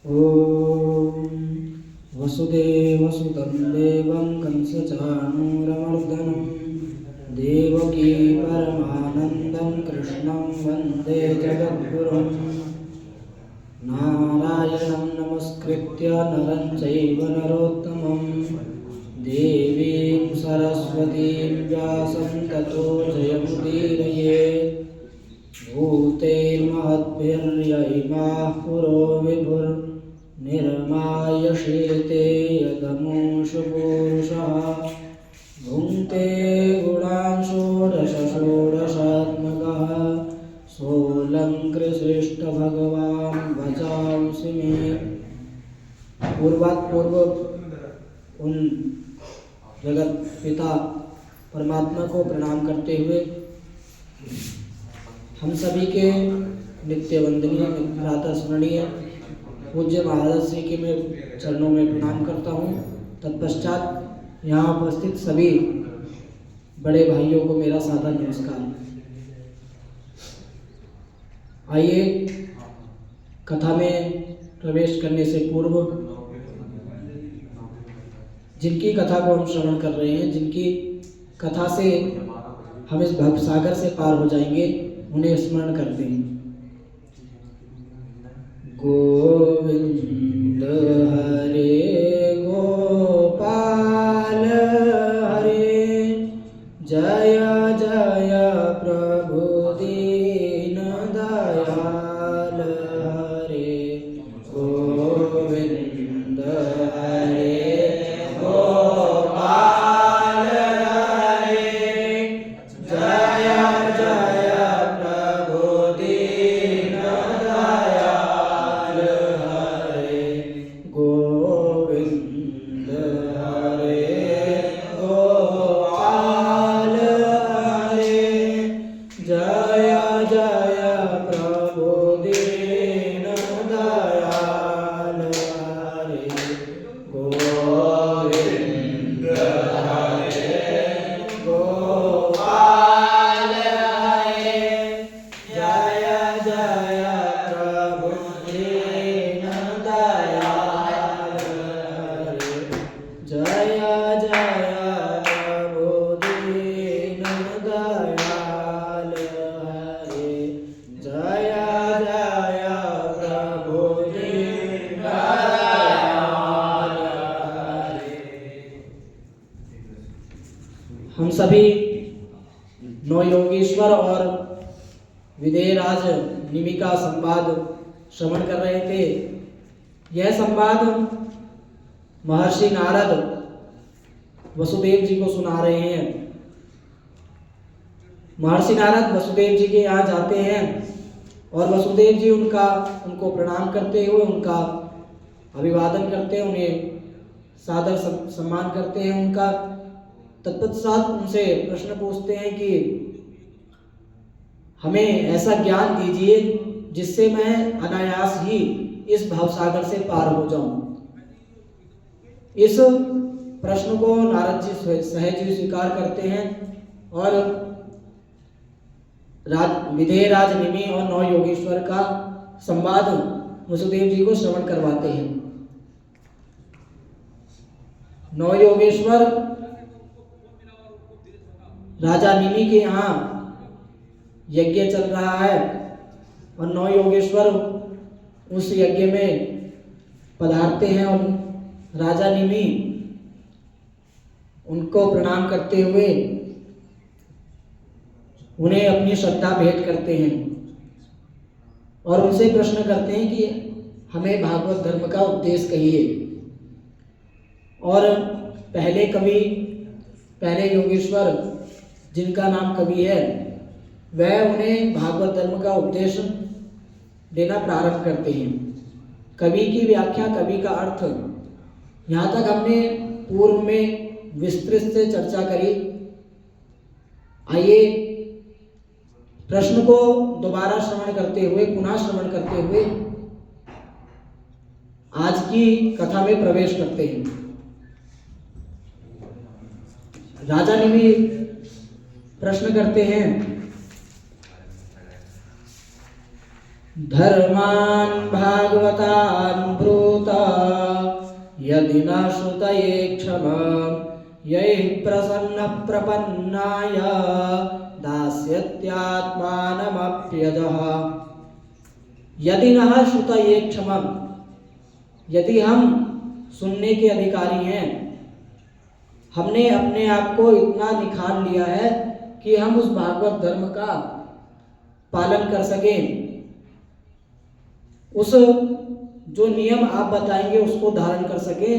ॐ वसुदेवसुतं देवं कंसचाणूरमर्दनं देवकी परमानन्दं कृष्णं वन्दे जगद्गुरुं। नारायणं नमस्कृत्य नरं चैव नरोत्तमं देवीं सरस्वतीं व्यासं ततो जयमुदीरयेत्। भूतेर्महद्भिर्यैमाः पुरो विभुर्निर्मायशेते यदमुषु पूरुषः भुङ्क्ते गुणान् षोडश षोडशात्मकः सोऽलङ्कृशिष्ट भगवान् भजांसि मे। पूर्व उन जगत पिता परमात्मा को प्रणाम करते हुए हम सभी के नित्य वंदनीय प्रातः स्मरणीय पूज्य महाराज श्री के मैं चरणों में प्रणाम करता हूँ। तत्पश्चात यहाँ उपस्थित सभी बड़े भाइयों को मेरा सादर नमस्कार। आइए कथा में प्रवेश करने से पूर्व जिनकी कथा को हम श्रवण कर रहे हैं, जिनकी कथा से हम इस भवसागर से पार हो जाएंगे, उन्हें स्मरण करते हैं। गोविंद हरे गोपाल हरे जय जय प्रभु दीन दयाल हरे। गोविंद हरे गोपाल हरे जय जय प्रभु दीन दयाल हरे। गोविंद हरे गोपाल हरे जय जय प्रभु दीन दयाल हरे। गोविंद हरे गोपाल हरे जय जय प्रभु दीन दयाल हरे। जय जय प्रभु दीन दयाल हरे। जय जय प्रभु दीन दयाल हरे। हम सभी नौ योगेश्वर और विदेहराज निमि का संवाद श्रवण कर रहे थे। यह संवाद महर्षि नारद वसुदेव जी को सुना रहे हैं। महर्षि नारद वसुदेव जी के यहाँ जाते हैं और वसुदेव जी उनको प्रणाम करते हुए उनका अभिवादन करते हैं, उन्हें सादर सम्मान करते हैं उनका। तत्पश्चात उनसे प्रश्न पूछते हैं कि हमें ऐसा ज्ञान दीजिए जिससे मैं अनायास ही इस भवसागर से पार हो जाऊं। इस प्रश्न को नारद जी सहज ही स्वीकार करते हैं और विदेहराज निमि और नौ योगेश्वर का संवाद वसुदेव जी को श्रवण करवाते हैं। नौ योगेश्वर राजा निमि के यहाँ यज्ञ चल रहा है और नौ योगेश्वर उस यज्ञ में पधारते हैं और राजा निमि उनको प्रणाम करते हुए उन्हें अपनी श्रद्धा भेंट करते हैं और उनसे प्रश्न करते हैं कि हमें भागवत धर्म का उपदेश कहिए। और पहले योगेश्वर जिनका नाम कवि है, वह उन्हें भागवत धर्म का उपदेश देना प्रारंभ करते हैं। कवि की व्याख्या, कवि का अर्थ, यहाँ तक हमने पूर्व में विस्तृत से चर्चा करी। आइए प्रश्न को दोबारा श्रवण करते हुए, पुनः श्रवण करते हुए आज की कथा में प्रवेश करते हैं। राजा निमि प्रश्न करते हैं, धर्मान् भागवतान् ब्रूता यदि न श्रुतये क्षमां यैः प्रसन्नः प्रपन्नाय दास्यत्यात्मानमप्यजः। यदि न श्रुतये क्षमां, यदि हम सुनने के अधिकारी हैं, हमने अपने आप को इतना निखार लिया है कि हम उस भागवत धर्म का पालन कर सकें, उस जो नियम आप बताएंगे उसको धारण कर सके,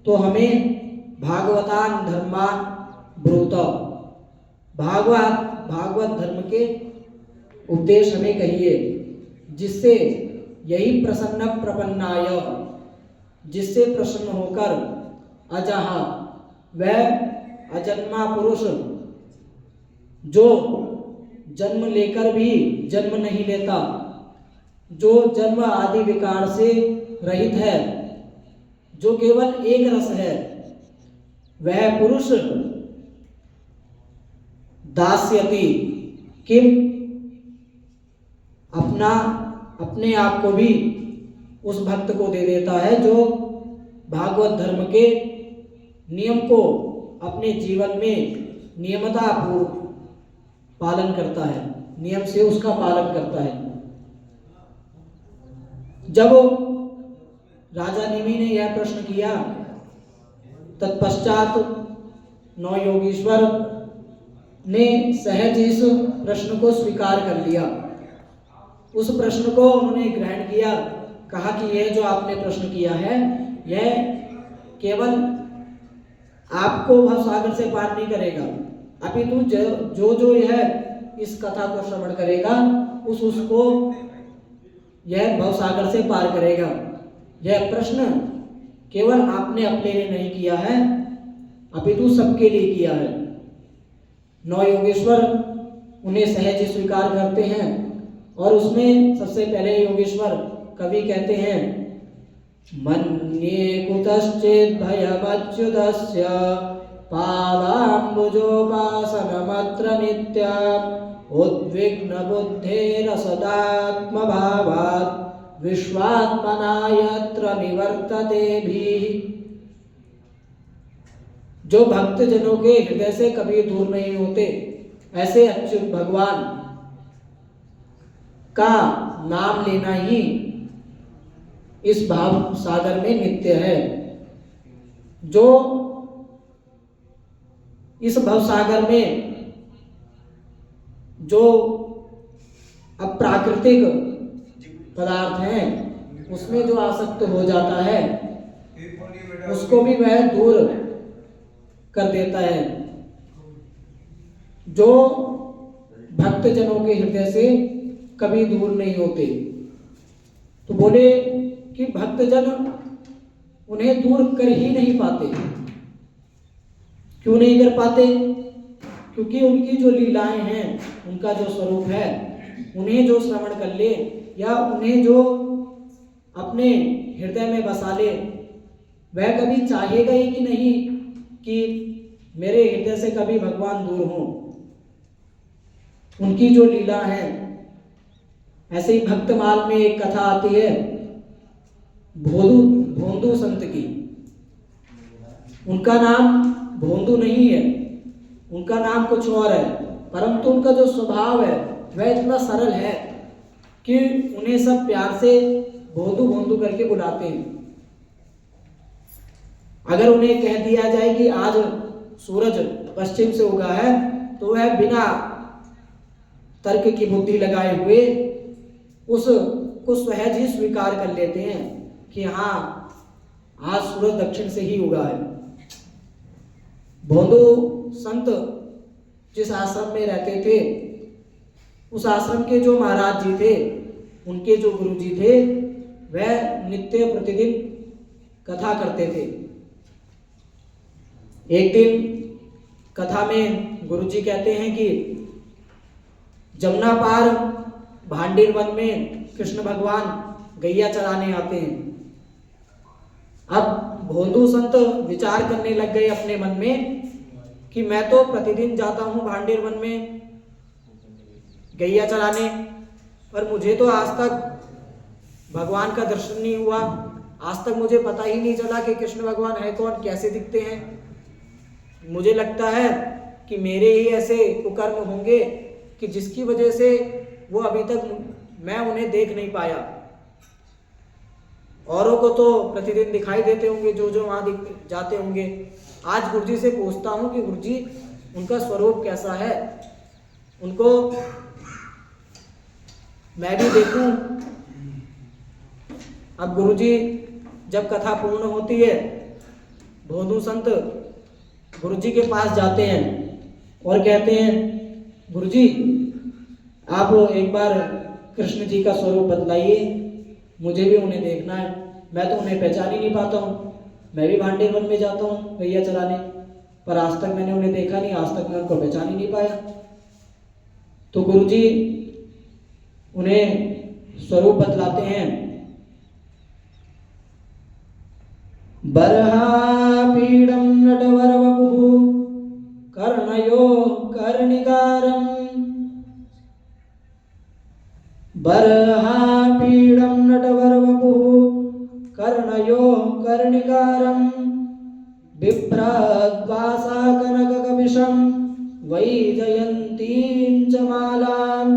तो हमें भागवतान धर्मान ब्रूत, भागवत धर्म के उपदेश हमें कहिए, जिससे यही प्रसन्न प्रपन्नाय, जिससे प्रसन्न होकर अजह, वह अजन्मा पुरुष जो जन्म लेकर भी जन्म नहीं लेता, जो जन्म आदि विकार से रहित है, जो केवल एक रस है, वह पुरुष दास्यति किम, अपने आप को भी उस भक्त को दे देता है जो भागवत धर्म के नियम को अपने जीवन में नियमता पूर्वक पालन करता है, नियम से उसका पालन करता है। जब राजा निमि ने यह प्रश्न किया, तत्पश्चात 9 योगीश्वर ने सहज इस प्रश्न को स्वीकार कर लिया। उस प्रश्न को उन्होंने ग्रहण किया, कहा कि यह जो आपने प्रश्न किया है, यह केवल आपको भवसागर से पार नहीं करेगा, अपितु जो यह इस कथा को श्रवण करेगा उसको यह भवसागर से पार करेगा। यह प्रश्न केवल आपने अपने लिए नहीं किया है, अपितु सबके लिए किया है। 9 योगेश्वर उन्हें सहज स्वीकार करते हैं, और उसमें सबसे पहले योगेश्वर कवि कहते हैं, मन्ये कुतश्चित् भयमच्युतस्य पादाम्बुजोपासनमत्र नित्यम् उद्विग्न बुद्धेरसदात्मभावात् विश्वात्मना यत्र निवर्तते भी। जो भक्त जनों के हृदय से कभी दूर नहीं होते, ऐसे अच्युत भगवान का नाम लेना ही इस भाव सागर में नित्य है। जो इस भव सागर में जो अप्राकृतिक पदार्थ हैं उसमें जो आसक्त हो जाता है, उसको भी वह दूर कर देता है। जो भक्त जनों के हृदय से कभी दूर नहीं होते, तो बोले कि भक्तजन उन्हें दूर कर ही नहीं पाते। क्यों नहीं कर पाते? क्योंकि उनकी जो लीलाएं हैं, उनका जो स्वरूप है, उन्हें जो श्रवण कर ले या उन्हें जो अपने हृदय में बसा ले, वह कभी चाहेगा ही कि नहीं कि मेरे हृदय से कभी भगवान दूर हों। उनकी जो लीला है, ऐसे ही भक्तमाल में एक कथा आती है भोंदू संत की। उनका नाम भोंदू नहीं है, उनका नाम कुछ और है, परंतु उनका जो स्वभाव है वह इतना सरल है कि उन्हें सब प्यार से भोंदू भोंदू करके बुलाते हैं। अगर उन्हें कह दिया जाए कि आज सूरज पश्चिम से उगा है, तो वह बिना तर्क की बुद्धि लगाए हुए उसको सहज ही स्वीकार कर लेते हैं कि हाँ, आज सूरज दक्षिण से ही उगा है। भोंदू संत जिस आश्रम में रहते थे, उस आश्रम के जो महाराज जी थे, उनके जो गुरु जी थे, वह नित्य प्रतिदिन कथा करते थे। एक दिन कथा में गुरु जी कहते हैं कि जमुना पार भांडीर वन में कृष्ण भगवान गैया चराने आते हैं। अब भोंदू संत विचार करने लग गए अपने मन में कि मैं तो प्रतिदिन जाता हूँ भांडीर वन में गैया चराने, पर मुझे तो आज तक भगवान का दर्शन नहीं हुआ, आज तक मुझे पता ही नहीं चला कि कृष्ण भगवान है कौन, कैसे दिखते हैं। मुझे लगता है कि मेरे ही ऐसे कुकर्म होंगे कि जिसकी वजह से वो अभी तक मैं उन्हें देख नहीं पाया। औरों को तो प्रतिदिन दिखाई देते होंगे, जो जो वहाँ जाते होंगे। आज गुरुजी से पूछता हूँ कि गुरुजी उनका स्वरूप कैसा है, उनको मैं भी देखूं। अब गुरुजी जब कथा पूर्ण होती है, भोदू संत गुरुजी के पास जाते हैं और कहते हैं, गुरुजी आप एक बार कृष्ण जी का स्वरूप बतलाइए, मुझे भी उन्हें देखना है, मैं तो उन्हें पहचान ही नहीं पाता हूँ। मैं भी भांडे वन में जाता हूँ गैया चराने, पर आज तक मैंने उन्हें देखा नहीं, आज तक मैं उनको पहचान ही नहीं पाया। तो गुरुजी उन्हें स्वरूप बतलाते हैं। बर्हापीडं नटवरवपुः कर्णयोः कर्णिकारम्, बर्हापीडं नटवरवपुः कर्णयोः कर्णिकारम्, बिभ्रद्वासा कनककपिशं वैजयन्तीं च मालां,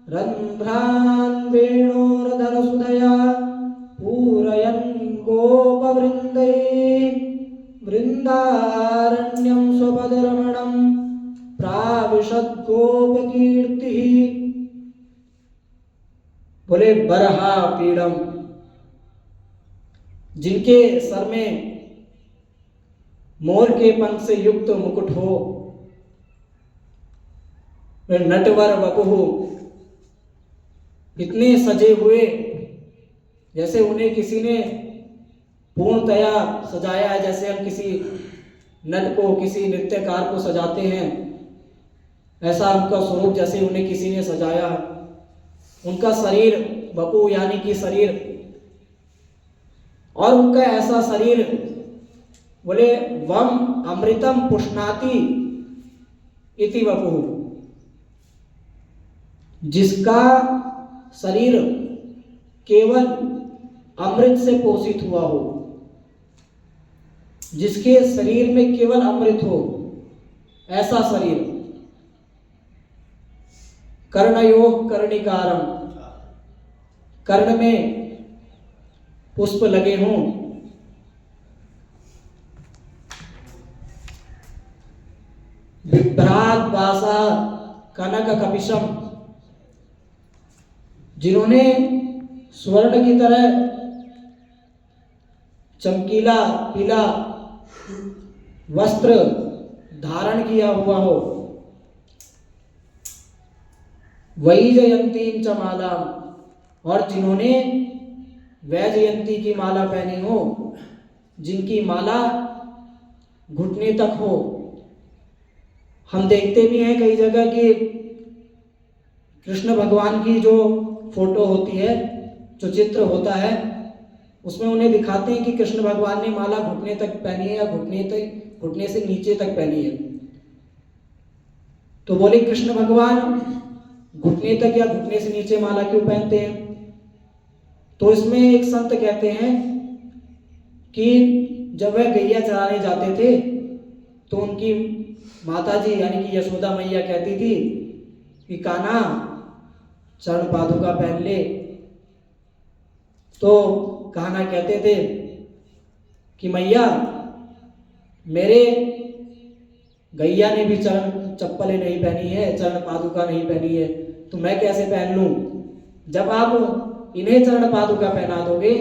रन्ध्रान् वेणोरधरसुधया पूरयन् गोपवृन्दै, वृन्दारण्यं स्वपदरमणं प्राविशद् गोपकीर्तिः। बोले बरहा पीड़म, जिनके सर में मोर के पंख से युक्त मुकुट हो, नटवर वपुः, इतने सजे हुए जैसे उन्हें किसी ने पूर्णतया सजाया है, जैसे हम किसी नट को, किसी नृत्यकार को सजाते हैं, ऐसा उनका स्वरूप जैसे उन्हें किसी ने सजाया। उनका शरीर वपु यानी कि शरीर, और उनका ऐसा शरीर, बोले वम अमृतम पुष्णाति इति वपुः, जिसका शरीर केवल अमृत से पोषित हुआ हो, जिसके शरीर में केवल अमृत हो, ऐसा शरीर। कर्णयोः कर्णिकारम, कर्ण में पुष्प लगे हों, बिभ्रात वासा कनक कपिशम, जिन्होंने स्वर्ण की तरह चमकीला पीला वस्त्र धारण किया हुआ हो, वैजयंतीं च माला, और जिन्होंने वैजयंती की माला पहनी हो, जिनकी माला घुटने तक हो। हम देखते भी हैं कई जगह कि कृष्ण भगवान की जो फोटो होती है, जो चित्र होता है, उसमें उन्हें दिखाते हैं कि कृष्ण भगवान ने माला घुटने तक पहनी है या घुटने से नीचे तक पहनी है। तो बोले कृष्ण भगवान घुटने तक या घुटने से नीचे माला क्यों पहनते हैं? तो इसमें एक संत कहते हैं कि जब वह गैया चराने जाते थे तो उनकी माताजी यानी कि यशोदा मैया कहती थी कि कान्हा चरण पादुका पहन ले। तो कान्हा कहते थे कि मैया मेरे गैया ने भी चरण चप्पलें नहीं पहनी है, चरण पादुका नहीं पहनी है, तो मैं कैसे पहन लूं? जब आप इन्हें चरण पादुका पहना दोगे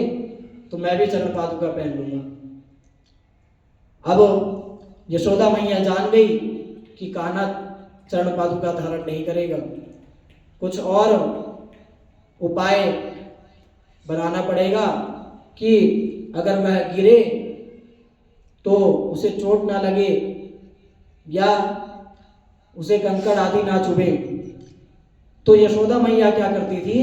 तो मैं भी चरण पादुका पहन लूंगा। अब यशोदा मैया जान गई कि कान्हा चरण पादुका धारण नहीं करेगा, कुछ और उपाय बनाना पड़ेगा कि अगर वह गिरे तो उसे चोट ना लगे या उसे कंकड़ आदि ना चुभे। तो यशोदा मैया क्या करती थी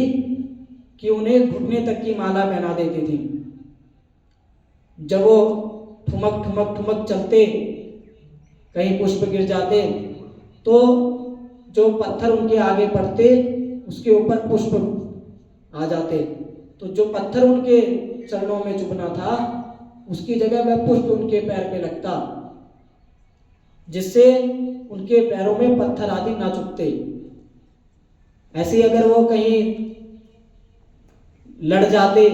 कि उन्हें घुटने तक की माला पहना देती थी। जब वो ठुमक ठुमक ठुमक चलते, कहीं पुष्प गिर जाते तो जो पत्थर उनके आगे पड़ते उसके ऊपर पुष्प आ जाते। तो जो पत्थर उनके चरणों में चुभना था उसकी जगह वह पुष्प उनके पैर पे लगता, जिससे उनके पैरों में पत्थर आदि ना चुभते। ऐसे अगर वो कहीं लड़ जाते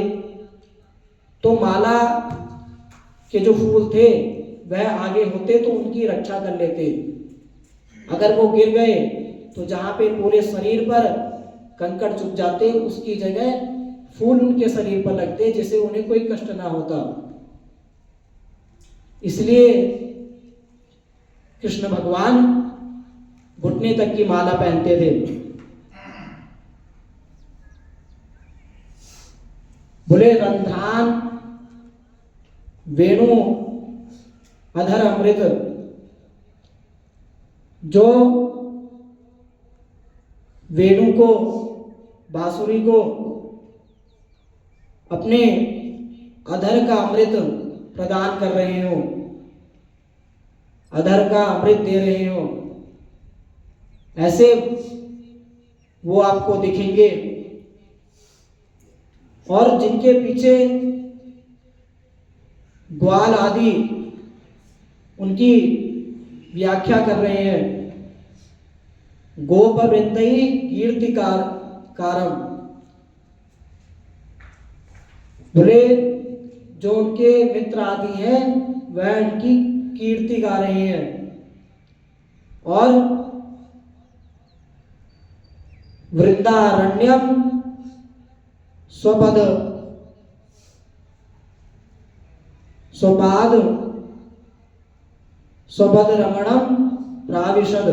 तो माला के जो फूल थे वह आगे होते तो उनकी रक्षा कर लेते। अगर वो गिर गए तो जहां पे पूरे शरीर पर कंकड़ चुभ जाते उसकी जगह फूल उनके शरीर पर लगते, जिससे उन्हें कोई कष्ट ना होता। इसलिए कृष्ण भगवान घुटने तक की माला पहनते थे। बोले रंध्रान वेणु अधर अमृत, जो वेणु को बांसुरी को अपने अधर का अमृत प्रदान कर रहे हो, अधर का अमृत दे रहे हो, ऐसे वो आपको दिखेंगे। और जिनके पीछे ग्वाल आदि उनकी व्याख्या कर रहे हैं, गोप वृंदई कीर्तिकार कारम, बोले जो उनके मित्र आदि हैं वह उनकी कीर्ति गा रहे हैं। और वृंदारण्यम स्वपद स्वपाद स्वपद रमणम प्राविशद,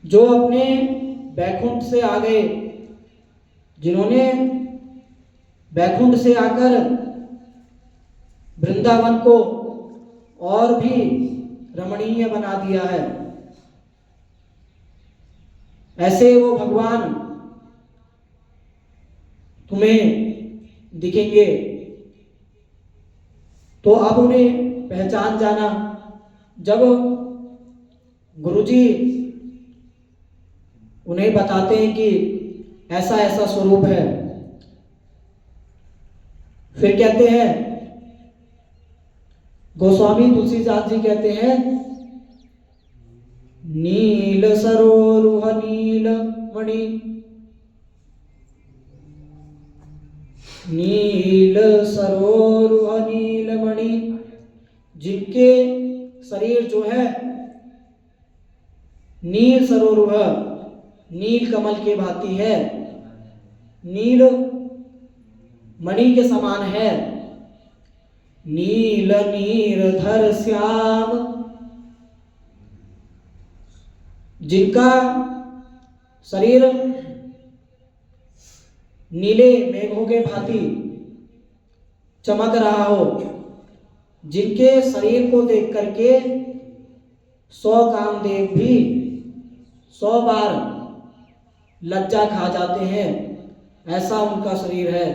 जो अपने बैकुंठ से आ गए, जिन्होंने बैकुंठ से आकर वृंदावन को और भी रमणीय बना दिया है, ऐसे वो भगवान तुम्हें दिखेंगे। तो अब उन्हें पहचान जाना। जब गुरुजी उन्हें बताते हैं कि ऐसा ऐसा स्वरूप है, फिर कहते हैं, गोस्वामी तुलसीदास जी कहते हैं, नील सरोरुह नील मणि, नील सरोरुह नील मणि, जिनके शरीर जो है नील सरोरुह नील कमल के भांति है, नील मणि के समान है। नील नीरधर श्याम, जिनका शरीर नीले मेघों के भांति चमक रहा हो, जिनके शरीर को देख करके 100 कामदेव भी 100 बार लज्जा खा जाते हैं, ऐसा उनका शरीर है।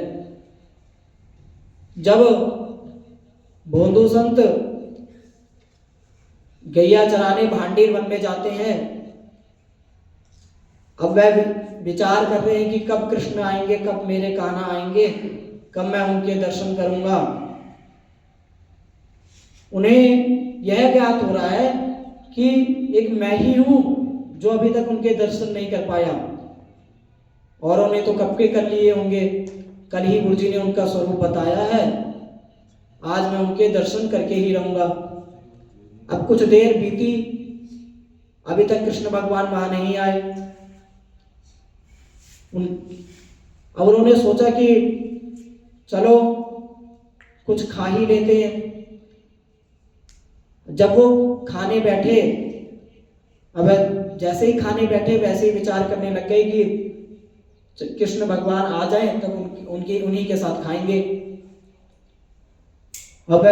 जब भोंदू संत गैया चराने भांडीर वन में जाते हैं, अब वह विचार कर रहे हैं कि कब कृष्ण आएंगे, कब मेरे कान्हा आएंगे, कब मैं उनके दर्शन करूंगा। उन्हें यह ज्ञात हो रहा है कि एक मैं ही हूं जो अभी तक उनके दर्शन नहीं कर पाया, और उन्हें तो कब के कर लिए होंगे, कल ही गुरुजी ने उनका स्वरूप बताया है, आज मैं उनके दर्शन करके ही रहूंगा। अब कुछ देर बीती, अभी तक कृष्ण भगवान वहां नहीं आए। अब उन्होंने सोचा कि चलो कुछ खा ही लेते हैं। जब वो खाने बैठे, अब जैसे ही खाने बैठे वैसे ही विचार करने लग गए कि कृष्ण भगवान आ जाएं तब उनकी उन्हीं के साथ खाएंगे। अब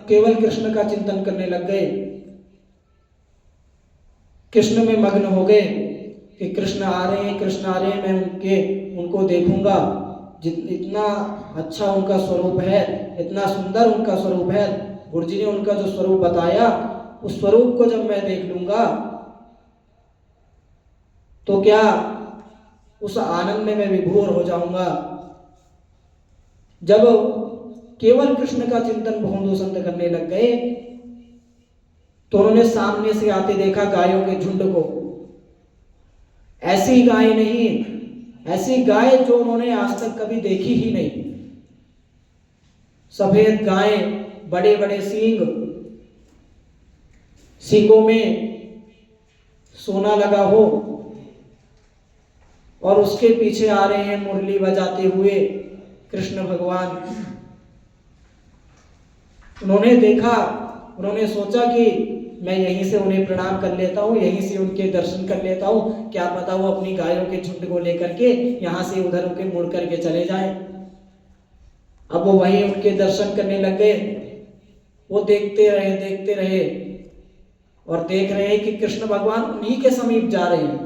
केवल कृष्ण का चिंतन करने लग गए, कृष्ण में मग्न हो गए कि कृष्ण आ रहे हैं, कृष्ण आ रहे हैं, मैं उनको देखूंगा। इतना अच्छा उनका स्वरूप है, इतना सुंदर उनका स्वरूप है। गुरुजी ने उनका जो स्वरूप बताया, उस स्वरूप को जब मैं देख लूंगा तो क्या उस आनंद में मैं विभोर हो जाऊंगा। जब केवल कृष्ण का चिंतन भोंदू संत करने लग गए तो उन्होंने सामने से आते देखा गायों के झुंड को। ऐसी गाय नहीं, ऐसी गाय जो उन्होंने आज तक कभी देखी ही नहीं। सफेद गाय, बड़े बड़े सींग, सींगों में सोना लगा हो, और उसके पीछे आ रहे हैं मुरली बजाते हुए कृष्ण भगवान। उन्होंने देखा, उन्होंने सोचा कि मैं यहीं से उन्हें प्रणाम कर लेता हूँ, यहीं से उनके दर्शन कर लेता हूँ, क्या पता वो अपनी गायों के झुंड को लेकर के यहाँ से उधर के मुड़ करके चले जाएं। अब वो वहीं उनके दर्शन करने लग गए। वो देखते रहे और देख रहे हैं कि कृष्ण भगवान उन्हीं के समीप जा रहे हैं,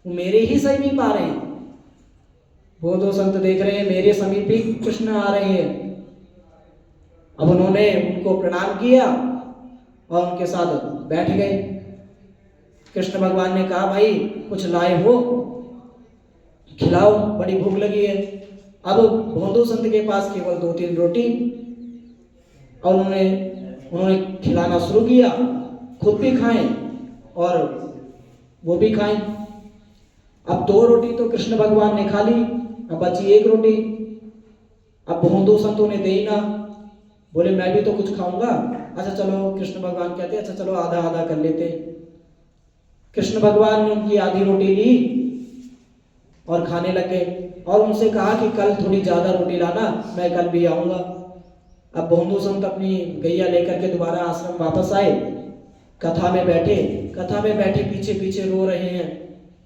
वो मेरे ही समीप आ रहे हैं। वो दो संत देख रहे हैं मेरे समीप ही कृष्ण आ रहे हैं। अब उन्होंने उनको प्रणाम किया और उनके साथ बैठ गए। कृष्ण भगवान ने कहा, भाई कुछ लाए हो, खिलाओ, बड़ी भूख लगी है। अब भोंदू संत के पास केवल 2-3 रोटी, और उन्होंने खिलाना शुरू किया, खुद भी खाएं और वो भी खाएं। अब 2 रोटी तो कृष्ण भगवान ने खा ली, अब बची 1 रोटी। अब भोंदू संतों ने दे ही ना, बोले मैं भी तो कुछ खाऊंगा। अच्छा चलो, कृष्ण भगवान कहते अच्छा चलो आधा आधा कर लेते। कृष्ण भगवान ने उनकी आधी रोटी ली और खाने लगे, और उनसे कहा कि कल थोड़ी ज्यादा रोटी लाना, मैं कल भी आऊंगा। अब भोंदू संत अपनी गैया लेकर के दोबारा आश्रम वापस आए, कथा में बैठे पीछे पीछे रो रहे हैं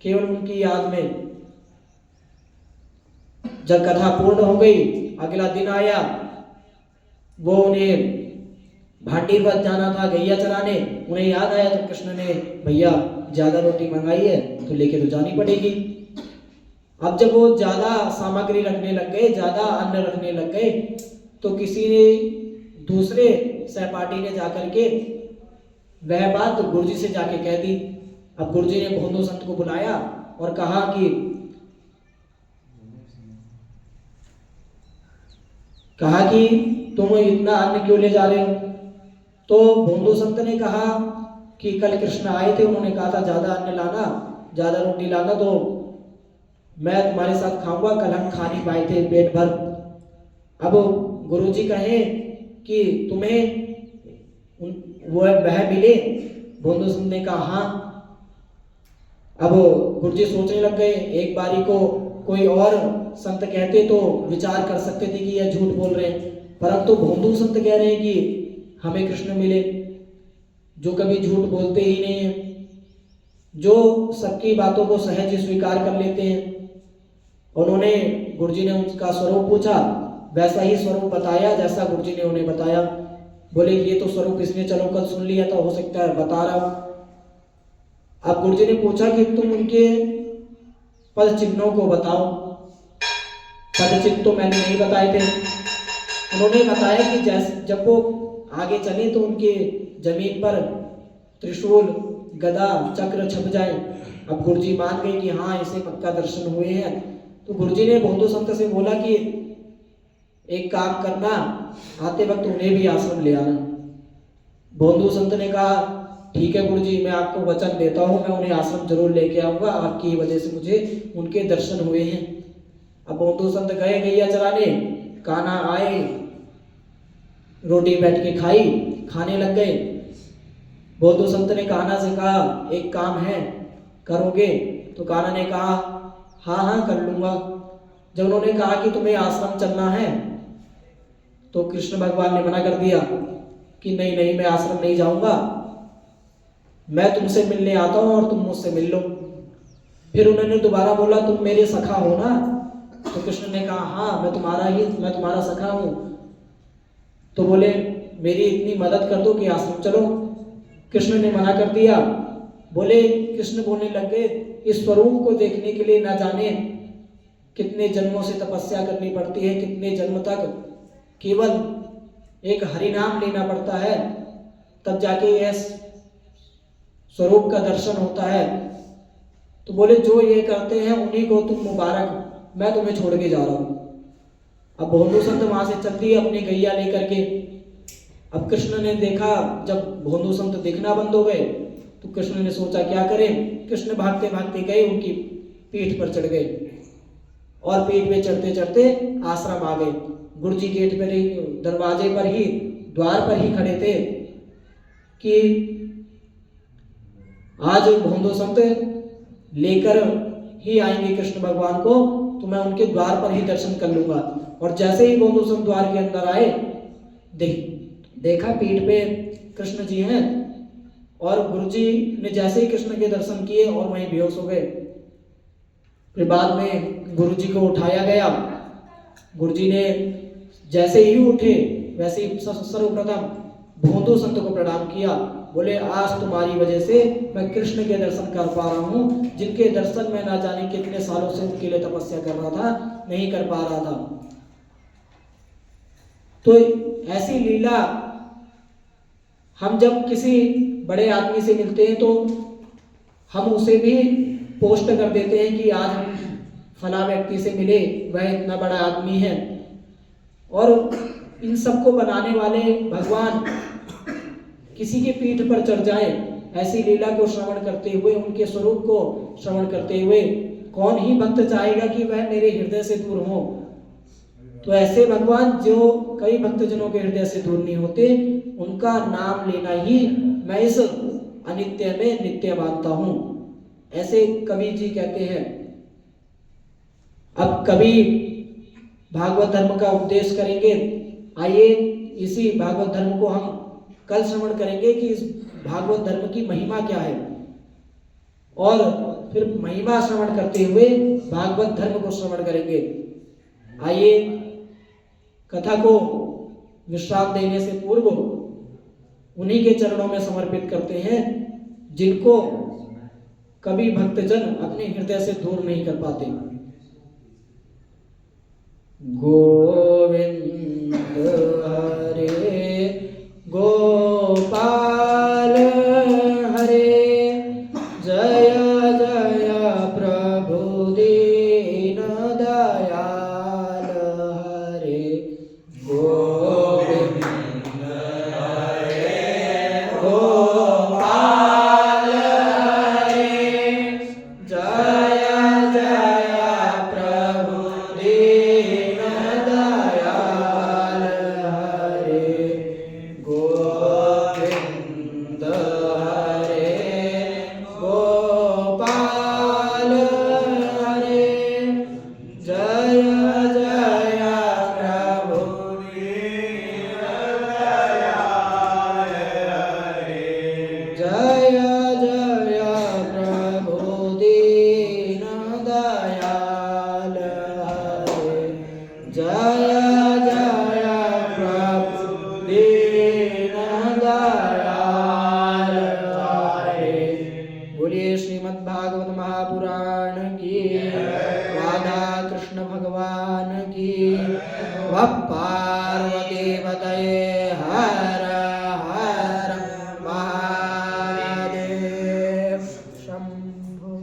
केवल उनकी याद में। जब कथा पूर्ण हो गई, अगला दिन आया, वो उन्हें भाटी पर जाना था गैया चराने, उन्हें याद आया तो कृष्ण ने, भैया ज्यादा रोटी मंगाई है तो लेके तो जानी पड़ेगी। अब जब वो ज्यादा सामग्री रखने लग गए, ज्यादा अन्न रखने लग गए, तो किसी ने, दूसरे सहपाठी ने जाकर के वह बात गुरुजी से जाके कह दी। अब गुरुजी ने भोंदू संत को बुलाया और कहा कि तुम इतना अन्न क्यों ले जा रहे हो। तो भोंदू संत ने कहा कि कल कृष्ण आए थे, उन्होंने कहा था ज्यादा अन्न लाना, ज्यादा रोटी लाना, तो मैं तुम्हारे साथ खाऊंगा, कल हम खा नहीं पाए थे पेट भर। अब गुरुजी कहे कि तुम्हें वह मिले। भोंदू संत ने कहा हाँ। अब गुरुजी सोचने लग गए, एक बारी को कोई और संत कहते तो विचार कर सकते थे कि यह झूठ बोल रहे हैं, परंतु भोंदू संत कह रहे हैं कि हमें कृष्ण मिले, जो कभी झूठ बोलते ही नहीं है, जो सबकी बातों को सहज स्वीकार कर लेते हैं। उन्होंने, गुरुजी ने उनका स्वरूप पूछा, वैसा ही स्वरूप बताया जैसा गुरुजी ने उन्हें बताया। बोले ये तो स्वरूप इसने चलो कल सुन लिया था, हो सकता है बता रहा हूं। अब गुरुजी ने पूछा कि तुम उनके पद चिन्हों को बताओ। पद चिन्ह तो मैंने नहीं बताए थे। उन्होंने बताया कि जैसे जब वो आगे चले तो उनके जमीन पर त्रिशूल, गदा, चक्र छप जाए। अब गुरुजी मान गए कि हाँ इसे पक्का दर्शन हुए हैं। तो गुरुजी ने भोंदू संत से बोला कि एक काम करना, आते वक्त उन्हें भी आश्रम ले आना। भोंदू संत ने कहा ठीक है गुरुजी, मैं आपको वचन देता हूँ, मैं उन्हें आश्रम जरूर लेके आऊंगा, आपकी वजह से मुझे उनके दर्शन हुए हैं। अब भोंदू संत गए गैया चराने, कान्हा आए, रोटी बैठ के खाई, खाने लग गए। भोंदू संत ने कान्हा से कहा एक काम है, करोगे? तो कान्हा ने कहा हाँ हाँ कर लूंगा। जब उन्होंने कहा कि तुम्हें आश्रम चलना है, तो कृष्ण भगवान ने मना कर दिया कि नहीं नहीं, मैं आश्रम नहीं जाऊंगा, मैं तुमसे मिलने आता हूं और तुम मुझसे मिल लो। फिर उन्होंने दोबारा बोला तुम मेरे सखा हो ना? तो कृष्ण ने कहा हाँ मैं तुम्हारा सखा हूं। तो बोले मेरी इतनी मदद कर दो कि आश्रम चलो। कृष्ण ने मना कर दिया। बोले, कृष्ण बोलने लग गए, इस स्वरूप को देखने के लिए ना जाने कितने जन्मों से तपस्या करनी पड़ती है, कितने जन्म तक केवल एक हरि नाम लेना पड़ता है, तब जाके यह स्वरूप का दर्शन होता है। तो बोले जो ये करते हैं उन्हीं को तुम मुबारक, मैं तुम्हें छोड़ के जा रहा हूँ। अब भोंदू संत वहां से चल दिए अपनी गैया लेकर के। अब कृष्ण ने देखा, जब भोंदू संत दिखना बंद हो गए तो कृष्ण ने सोचा क्या करें। कृष्ण भागते भागते गए, उनकी पीठ पर चढ़ गए और पीठ पे चढ़ते चढ़ते आश्रम आ गए। गुरुजी गेट पर ही, दरवाजे पर ही, द्वार पर ही खड़े थे कि आज भोंदू संत लेकर ही आएंगे कृष्ण भगवान को, तो मैं उनके द्वार पर ही दर्शन कर लूंगा। और जैसे ही भोंदू संत द्वार के अंदर आए, देखा पीठ पे कृष्ण जी हैं, और गुरुजी ने जैसे ही कृष्ण के दर्शन किए और वहीं बेहोश हो गए। फिर बाद में गुरुजी को उठाया गया। गुरुजी ने जैसे ही उठे वैसे ही सर्वप्रथम भोंदू संत को प्रणाम किया। बोले आज तुम्हारी वजह से मैं कृष्ण के दर्शन कर पा रहा हूँ, जिनके दर्शन मैं ना जाने कितने सालों से उनके लिए तपस्या कर रहा था, नहीं कर पा रहा था। तो ऐसी लीला, हम जब किसी बड़े आदमी से मिलते हैं तो हम उसे भी पोस्ट कर देते हैं कि आज हम फला व्यक्ति से मिले, वह इतना बड़ा आदमी है। और इन सबको बनाने वाले भगवान किसी के पीठ पर चढ़ जाए, ऐसी लीला को श्रवण करते हुए, उनके स्वरूप को श्रवण करते हुए कौन ही भक्त चाहेगा कि वह मेरे हृदय से दूर हो। तो ऐसे भगवान जो कई भक्तजनों के हृदय से दूर नहीं होते, उनका नाम लेना ही मैं इस अनित्य में नित्य मानता हूं, ऐसे कवि जी कहते हैं। अब कवि भागवत धर्म का उपदेश करेंगे। आइए इसी भागवत धर्म को हम कल श्रवण करेंगे कि इस भागवत धर्म की महिमा क्या है, और फिर महिमा श्रवण करते हुए भागवत धर्म को श्रवण करेंगे। आइए कथा को विश्राम देने से पूर्व उन्हीं के चरणों में समर्पित करते हैं, जिनको कभी भक्तजन अपने हृदय से दूर नहीं कर पाते। गोविंद हरे गोपाल हरे, जय जय प्रभु दीन दयाल हरे। गोविंद हरे गोपाल हरे, जय जय प्रभु दीन दयाल हरे। गोविंद हरे गोपाल हरे, जय जय प्रभु दीन दयाल हरे। जय जय प्रभु दीन दयाल हरे। जय जय प्रभु दीन दयाल हरे। बोलिए श्रीमद् भागवत महापुराण की, राधा कृष्ण भगवान की, वह पार्वती पतये हर